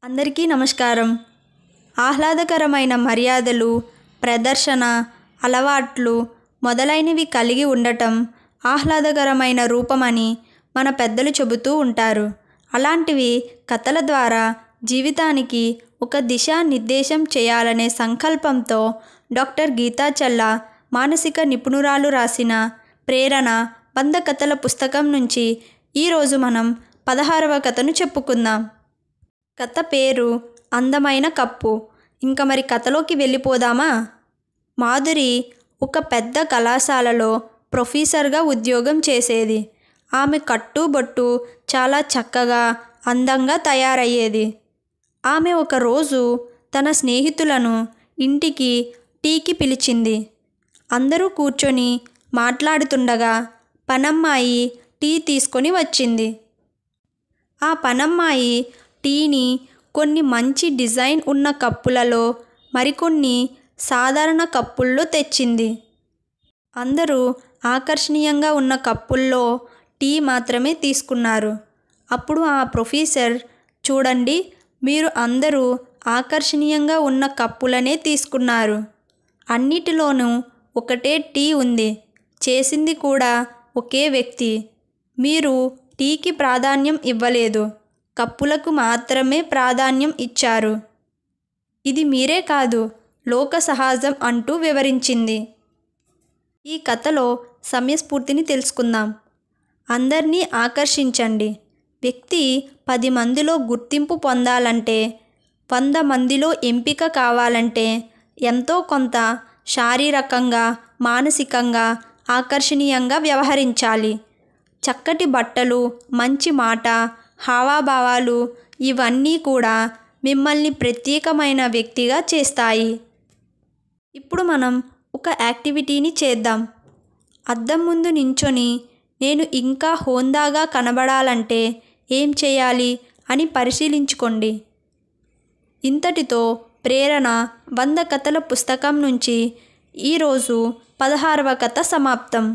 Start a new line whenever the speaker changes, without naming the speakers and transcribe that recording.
అందరికీ నమస్కారం. ఆహ్లాదకరమైన మర్యాదలు, ప్రదర్శన, అలవాట్లు మొదలైనవి కలిగి ఉండటం ఆహ్లాదకరమైన రూపమని మన పెద్దలు చెబుతూ ఉంటారు. అలాంటివి కథల ద్వారా జీవితానికి ఒక దిశానిర్దేశం చేయాలనే సంకల్పంతో డాక్టర్ గీతా చల్లా మానసిక నిపుణురాలు రాసిన ప్రేరణ 100 కథల పుస్తకం నుంచి ఈరోజు మనం 16వ కథను చెప్పుకుందాం. కథ పేరు అందమైన కప్పు. ఇంకా మరి కథలోకి వెళ్ళిపోదామా? మాధురి ఒక పెద్ద కళాశాలలో ప్రొఫెసర్గా ఉద్యోగం చేసేది. ఆమె కట్టుబొట్టు చాలా చక్కగా, అందంగా తయారయ్యేది. ఆమె ఒకరోజు తన స్నేహితులను ఇంటికి టీకి పిలిచింది. అందరూ కూర్చొని మాట్లాడుతుండగా పనమ్మాయి టీ తీసుకొని వచ్చింది. ఆ పనమ్మాయి టీని కొన్ని మంచి డిజైన్ ఉన్న కప్పులలో, మరికొన్ని సాధారణ కప్పుల్లో తెచ్చింది. అందరూ ఆకర్షణీయంగా ఉన్న కప్పుల్లో టీ మాత్రమే తీసుకున్నారు. అప్పుడు ఆ ప్రొఫెసర్, చూడండి, మీరు అందరూ ఆకర్షణీయంగా ఉన్న కప్పులనే తీసుకున్నారు. అన్నిటిలోనూ ఒకటే టీ ఉంది. చేసింది కూడా ఒకే వ్యక్తి. మీరు టీకి ప్రాధాన్యం ఇవ్వలేదు, కప్పులకు మాత్రమే ప్రాధాన్యం ఇచ్చారు. ఇది మీరే కాదు, లోక సహజం అంటూ వివరించింది. ఈ కథలో సమయస్ఫూర్తిని తెలుసుకుందాం. అందరినీ ఆకర్షించండి. వ్యక్తి 10 మందిలో గుర్తింపు పొందాలంటే, 100 మందిలో ఎంపిక కావాలంటే ఎంతో కొంత శారీరకంగా, మానసికంగా ఆకర్షణీయంగా వ్యవహరించాలి. చక్కటి బట్టలు, మంచి మాట, హావభావాలు ఇవన్నీ కూడా మిమ్మల్ని ప్రత్యేకమైన వ్యక్తిగా చేస్తాయి. ఇప్పుడు మనం ఒక యాక్టివిటీని చేద్దాం. అద్దం ముందు నించొని నేను ఇంకా హోందాగా కనబడాలంటే ఏం చేయాలి అని పరిశీలించుకోండి. ఇంతటితో ప్రేరణ 100 కథల పుస్తకం నుంచి ఈరోజు 16వ కథ సమాప్తం.